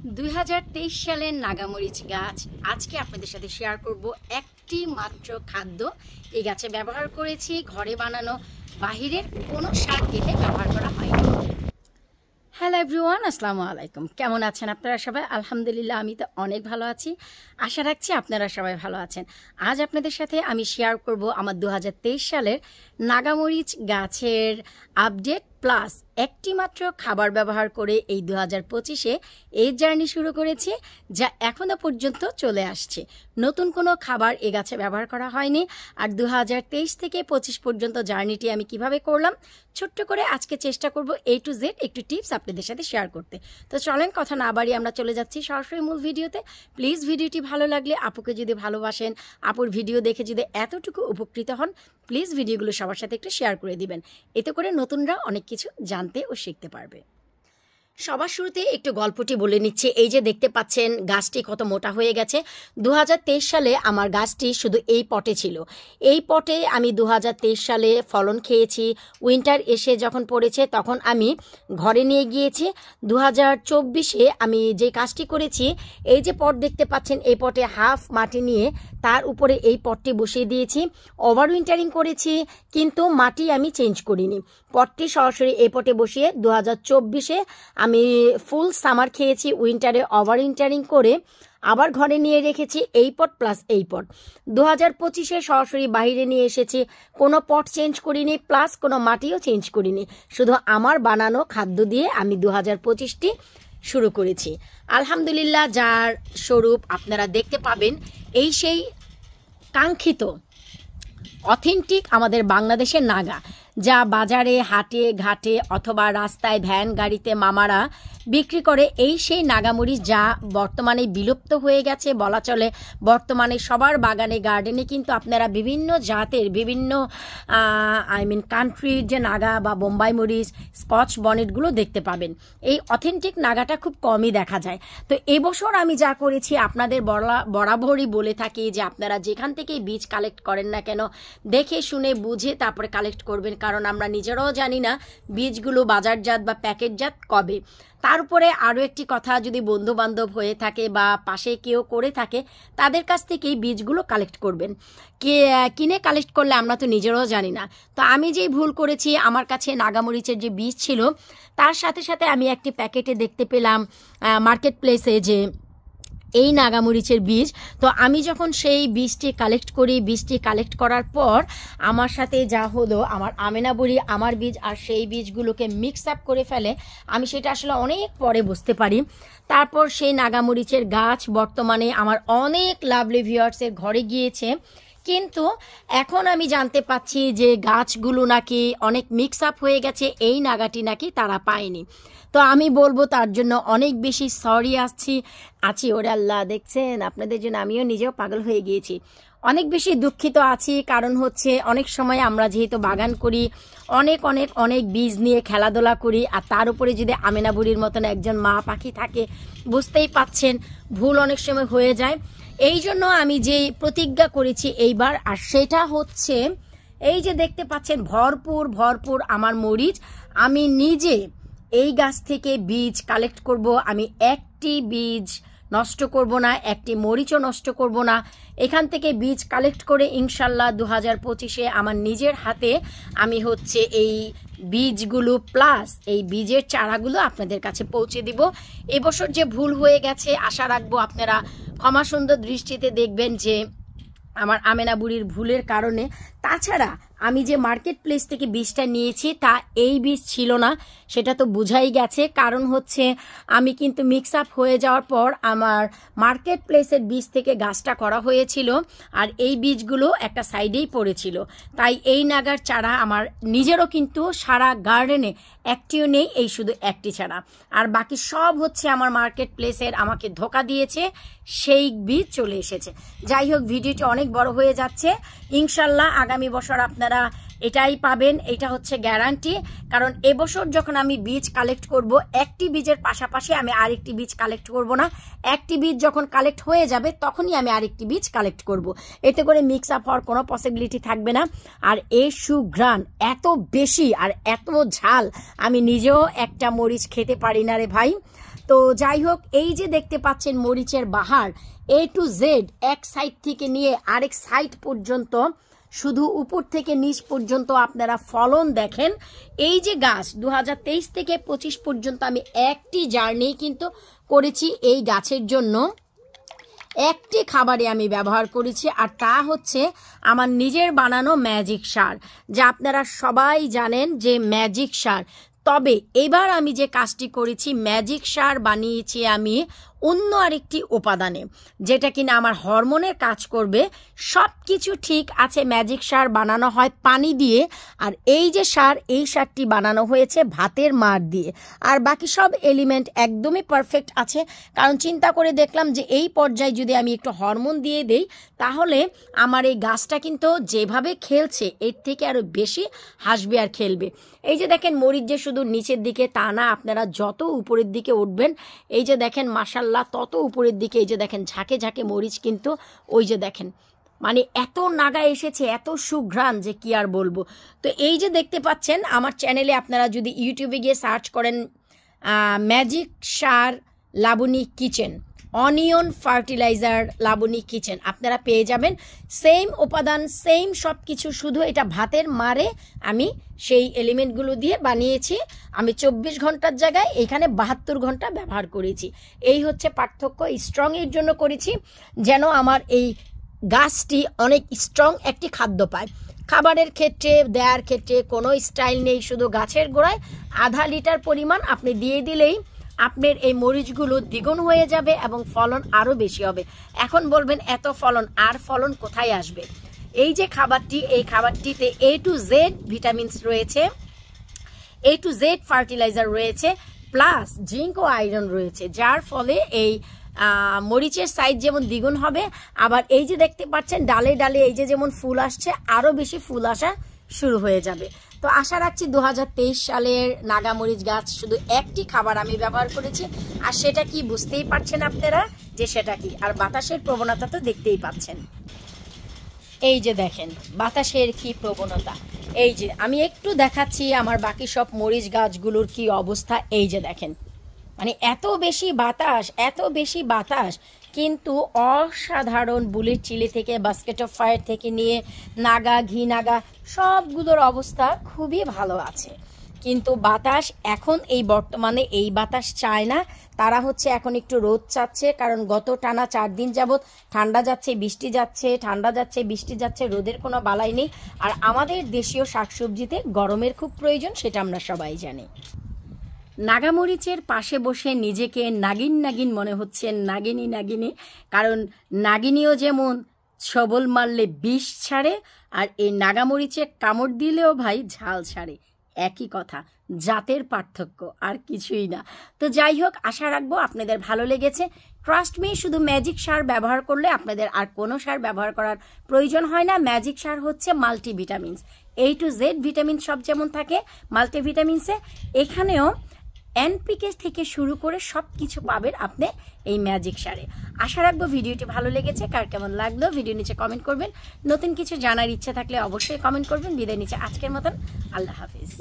2023 সালের নাগামরিচ গাছ আজকে আপনাদের সাথে শেয়ার করব। একটি মাত্র খাদ্য এই গাছে ব্যবহার করেছি, ঘরে বানানো, বাহিরের কোনো সার দিতে ব্যবহার করা হয়নি। হ্যালো এভরিওয়ান, আসসালামু আলাইকুম। কেমন আছেন আপনারা সবাই? আলহামদুলিল্লাহ, আমি তো অনেক ভালো আছি। আশা রাখছি আপনারা সবাই ভালো আছেন। আজ আপনাদের সাথে আমি শেয়ার করব আমার 2023 সালের নাগামরিচ গাছের আপডেট প্লাস একটি মাত্র খাবার ব্যবহার করে এই 2025-এ এই জার্নি শুরু করেছি, যা এখনও পর্যন্ত চলে আসছে। নতুন কোনো খাবার এ গাছে ব্যবহার করা হয়নি। আর 2023 থেকে 25 পর্যন্ত জার্নিটি আমি কিভাবে করলাম ছোট্ট করে আজকে চেষ্টা করব A to Z একটু টিপস আপনাদের সাথে শেয়ার করতে। তো চলেন কথা না বাড়িয়ে আমরা চলে যাচ্ছি সরাসরি মূল ভিডিওতে। প্লিজ ভিডিওটি ভালো লাগলে, আপুকে যদি ভালোবাসেন, আপুর ভিডিও দেখে যদি এতটুকু উপকৃত হন, প্লিজ ভিডিওগুলো সবার সাথে একটু শেয়ার করে দিবেন। এতে করে নতুনরা অনেক কিছু জানতে ও শিখতে পারবে। সবার শুরুতে একটু গল্পটি বলে নিচ্ছে। এই যে দেখতে পাচ্ছেন গাছটি কত মোটা হয়ে গেছে। 2023 সালে আমার গাছটি শুধু এই পটে ছিল। এই পটে আমি 2023 সালে ফলন খেয়েছি। উইন্টার এসে যখন পড়েছে তখন আমি ঘরে নিয়ে গিয়েছি। 2024-এ আমি যে কাজটি করেছি, এই যে পট দেখতে পাচ্ছেন, এই পটে হাফ মাটি নিয়ে তার উপরে এই পটটি বসিয়ে দিয়েছি। ওভার উইন্টারিং করেছি, কিন্তু মাটি আমি চেঞ্জ করিনি। পটটি সরাসরি এই পটে বসিয়ে 2024-এ আমি ফুল সামার খেয়েছি। উইন্টারে ওভার উইন্টারিং করে আবার ঘরে নিয়ে রেখেছি এই পট প্লাস এই পট। 2025-এ সরাসরি বাইরে নিয়ে এসেছি, কোনো পট চেঞ্জ করিনি, প্লাস কোনো মাটিও চেঞ্জ করিনি। শুধু আমার বানানো খাদ্য দিয়ে আমি 2025টি শুরু করেছি। আলহামদুলিল্লাহ, যার স্বরূপ আপনারা দেখতে পাবেন এই সেই কাঙ্ক্ষিত অথেন্টিক আমাদের বাংলাদেশের নাগা, যা বাজারে, হাটে, ঘাটে অথবা রাস্তায় ভ্যান গাড়িতে মামারা বিক্রি করে। এই সেই নাগামরিচ যা বর্তমানে বিলুপ্ত হয়ে গেছে বলা চলে। বর্তমানে সবার বাগানে, গার্ডেনে কিন্তু আপনারা বিভিন্ন জাতের, বিভিন্ন কান্ট্রির যে নাগা বা বোম্বাই মরিচ, স্কচ বনেটগুলো দেখতে পাবেন। এই অথেন্টিক নাগাটা খুব কমই দেখা যায়। তো এবছর আমি যা করেছি, আপনাদের বরাবরই বলে থাকি যে আপনারা যেখান থেকেই বীজ কালেক্ট করেন না কেন, দেখে শুনে বুঝে তারপরে কালেক্ট করবেন, কারণ আমরা নিজেরাও জানি না বীজগুলো বাজারজাত বা প্যাকেটজাত কবে। তার উপরে আরও একটি কথা, যদি বন্ধু বান্ধব হয়ে থাকে বা পাশে কেউ করে থাকে, তাদের কাছ থেকেই বীজগুলো কালেক্ট করবেন। কিনে কালেক্ট করলে আমরা তো নিজেরাও জানি না। তো আমি যেই ভুল করেছি, আমার কাছে নাগামরিচের যে বীজ ছিল তার সাথে সাথে আমি একটি প্যাকেটে দেখতে পেলাম মার্কেট প্লেসে যে এই নাগামরিচের বীজ। তো আমি যখন সেই বীজটি কালেক্ট করি, বীজটি কালেক্ট করার পর আমার সাথে যা হলো, আমার আমেনা বুড়ি আমার বীজ আর সেই বীজগুলোকে মিক্স আপ করে ফেলে। আমি সেটা আসলে অনেক পরে বুঝতে পারি। তারপর সেই নাগামরিচের গাছ বর্তমানে আমার অনেক লাভলি ভিউয়ার্সের ঘরে গিয়েছে, কিন্তু এখন আমি জানতে পাচ্ছি যে গাছগুলো নাকি অনেক মিক্স আপ হয়ে গেছে, এই নাগাটি নাকি তারা পায়নি। তো আমি বলবো তার জন্য অনেক বেশি সরি আছি। ওরে আল্লাহ, দেখছেন, আপনাদের জন্য আমিও নিজেও পাগল হয়ে গিয়েছি। অনেক বেশি দুঃখিত আছি, কারণ হচ্ছে অনেক সময় আমরা যেহেতু বাগান করি, অনেক অনেক অনেক বীজ নিয়ে খেলাধুলা করি, আর তার উপরে যদি আমেনা বুড়ির মতন একজন মা পাখি থাকে, বুঝতেই পাচ্ছেন ভুল অনেক সময় হয়ে যায়। এই জন্য আমি যে প্রতিজ্ঞা করেছি এইবার, আর সেটা হচ্ছে এই যে দেখতে পাচ্ছেন ভরপুর ভরপুর আমার মরিচ। আমি নিজে এই গাছ থেকে বীজ কালেক্ট করব। আমি একটি বীজ নষ্ট করব না, একটি মরিচও নষ্ট করব না। এখান থেকে বীজ কালেক্ট করে ইনশাল্লাহ 2025-এ আমার নিজের হাতে আমি হচ্ছে এই বীজগুলো প্লাস এই বীজের চারাগুলো আপনাদের কাছে পৌঁছে দিব। এবছর যে ভুল হয়ে গেছে, আশা রাখবো আপনারা ক্ষমা সুন্দর দৃষ্টিতে দেখবেন যে আমার আমেনা বুড়ির ভুলের কারণে। তাছাড়া আমি যে মার্কেট প্লেস থেকে বীজটা নিয়েছি তা এই বীজ ছিল না, সেটা তো বোঝাই গেছে। কারণ হচ্ছে আমি কিন্তু মিক্স আপ হয়ে যাওয়ার পর আমার মার্কেট প্লেসের বীজ থেকে গাছটা করা হয়েছিল, আর এই বীজগুলো একটা সাইডেই পড়েছিল। তাই এই নাগার চারা আমার নিজেরও কিন্তু সারা গার্ডেনে একটিও নেই, এই শুধু একটি ছাড়া। আর বাকি সব হচ্ছে আমার মার্কেট প্লেসের আমাকে ধোকা দিয়েছে, সেই বীজ চলে এসেছে। যাই হোক, ভিডিওটি অনেক বড় হয়ে যাচ্ছে। ইনশাল্লাহ আগামী বছর আপনারা এটাই পাবেন, এটা হচ্ছে গ্যারান্টি। কারণ এবছর যখন আমি বীজ কালেক্ট করব, একটি বীজের পাশাপাশি আমি আরেকটি বীজ কালেক্ট করব না। একটি বীজ যখন কালেক্ট হয়ে যাবে তখনই আমি আরেকটি বীজ কালেক্ট করব। এতে করে মিক্স আপ হওয়ার কোনো পসিবিলিটি থাকবে না। আর এই সুঘ্রাণ এত বেশি আর এত ঝাল, আমি নিজেও একটা মরিচ খেতে পারি না রে ভাই। তো যাই হোক, এই যে দেখতে পাচ্ছেন মরিচের বাহার A to Z, এক সাইড থেকে নিয়ে আরেক সাইড পর্যন্ত, শুধু উপর থেকে নিচ পর্যন্ত আপনারা ফলন দেখেন। এই যে গাছ 2023 থেকে 25 পর্যন্ত আমি একটি জার্নি কিন্তু করেছি এই গাছের জন্য, একটি খাবারে আমি ব্যবহার করেছি, আর তা হচ্ছে আমার নিজের বানানো ম্যাজিক সার, যা আপনারা সবাই জানেন যে ম্যাজিক সার। তবে এবার আমি যে কাজটি করেছি, ম্যাজিক সার বানিয়েছি আমি অন্য আরেকটি উপাদানে, যেটা কিনা আমার হরমোনের কাজ করবে। সব কিছু ঠিক আছে, ম্যাজিক সার বানানো হয় পানি দিয়ে, আর এই যে সার, এই সারটি বানানো হয়েছে ভাতের মাড় দিয়ে। আর বাকি সব এলিমেন্ট একদমই পারফেক্ট আছে, কারণ চিন্তা করে দেখলাম যে এই পর্যায়ে যদি আমি একটু হরমোন দিয়ে দেই, তাহলে আমার এই গাছটা কিন্তু যেভাবে খেলছে এর থেকে আরও বেশি হাসবে আর খেলবে। এই যে দেখেন মরিচ যে শুধু নিচের দিকে তা না, আপনারা যত উপরের দিকে উঠবেন, এই যে দেখেন মাশাল্লাহ তত উপরের দিকে, এই যে দেখেন ঝাঁকে ঝাঁকে মরিচ কিন্তু, ওই যে দেখেন মানে এত নাগা এসেছে, এত সুঘ্রাণ যে কি আর বলবো। তো এই যে দেখতে পাচ্ছেন আমার চ্যানেলে, আপনারা যদি ইউটিউবে গিয়ে সার্চ করেন ম্যাজিক সার Labani kitchen, onion fertilizer Labani kitchen, আপনারা পেয়ে যাবেন। সেম উপাদান, সেম সব কিছু, শুধু এটা ভাতের মারে আমি সেই এলিমেন্টগুলো দিয়ে বানিয়েছি। আমি 24 ঘন্টার জায়গায় এখানে 72 ঘন্টা ব্যবহার করেছি। এই হচ্ছে পার্থক্য। স্ট্রং এর জন্য করেছি যেন আমার এই গাছটি অনেক স্ট্রং একটি খাদ্য পায়। খাবারের ক্ষেত্রে, দেওয়ার ক্ষেত্রে কোনো স্টাইল নেই, শুধু গাছের গোড়ায় আধা লিটার পরিমাণ আপনি দিয়ে দিলেই আপনার এই মরিচগুলো দ্বিগুণ হয়ে যাবে এবং ফলন আরও বেশি হবে। এখন বলবেন এত ফলন, আর ফলন কোথায় আসবে? এই যে খাবারটি, এই খাবারটিতে A to Z ভিটামিনস রয়েছে, A to Z ফার্টিলাইজার রয়েছে, প্লাস জিঙ্ক ও আয়রন রয়েছে, যার ফলে এই মরিচের সাইজ যেমন দ্বিগুণ হবে, আবার এই যে দেখতে পাচ্ছেন ডালে ডালে এই যে যেমন ফুল আসছে, আরও বেশি ফুল আসা শুরু হয়ে যাবে। তো আশা রাখছি 2023 সালের নাগামরিচ গাছ শুধু একটি খাবার আমি ব্যবহার করেছি, আর সেটা কি বুঝতেই পারছেন আপনারা যে সেটা কি। আর বাতাসের প্রবণতা তো দেখতেই পাচ্ছেন, এই যে দেখেন বাতাসের কি প্রবণতা। এই যে আমি একটু দেখাচ্ছি আমার বাকি সব মরিচ গাছগুলোর কি অবস্থা। এই যে দেখেন মানে এত বেশি বাতাস, এত বেশি বাতাস, কিন্তু অসাধারণ বুলেট চিলি থেকে, বাস্কেট অফ ফায়ার থেকে নিয়ে নাগা, ঘি নাগা সবগুলোর অবস্থা খুবই ভালো আছে। কিন্তু বাতাস এখন এই বর্তমানে এই বাতাস চায় না, তারা হচ্ছে এখন একটু রোদ চাচ্ছে, কারণ গত টানা 4 দিন যাবৎ ঠান্ডা যাচ্ছে বৃষ্টি যাচ্ছে, ঠান্ডা যাচ্ছে বৃষ্টি যাচ্ছে, রোদের কোনো বালাই নেই। আর আমাদের দেশীয় শাকসবজিতে গরমের খুব প্রয়োজন, সেটা আমরা সবাই জানি। নাগামরিচের পাশে বসে নিজেকে নাগিন নাগিন মনে হচ্ছে, নাগিনী নাগিনী, কারণ নাগিনীও যেমন ছবল মারলে বিষ ছাড়ে, আর এই নাগামরিচে কামড় দিলেও ভাই ঝাল ছাড়ে। একই কথা, জাতের পার্থক্য, আর কিছুই না। তো যাই হোক, আশা রাখবো আপনাদের ভালো লেগেছে। ট্রাস্ট মি, শুধু ম্যাজিক সার ব্যবহার করলে আপনাদের আর কোনো সার ব্যবহার করার প্রয়োজন হয় না। ম্যাজিক সার হচ্ছে multivitamins, A to Z vitamin সব যেমন থাকে মাল্টিভিটামিনসে, এখানেও এনপিকে থেকে শুরু করে সব কিছু পাবেন আপনি এই ম্যাজিক সারে। আশা রাখবো ভিডিওটি ভালো লেগেছে। কার কেমন লাগলো ভিডিও নিচে কমেন্ট করবেন। নতুন কিছু জানার ইচ্ছা থাকলে অবশ্যই কমেন্ট করবেন। বিদায় নিচে আজকের মতন, আল্লাহ হাফিজ।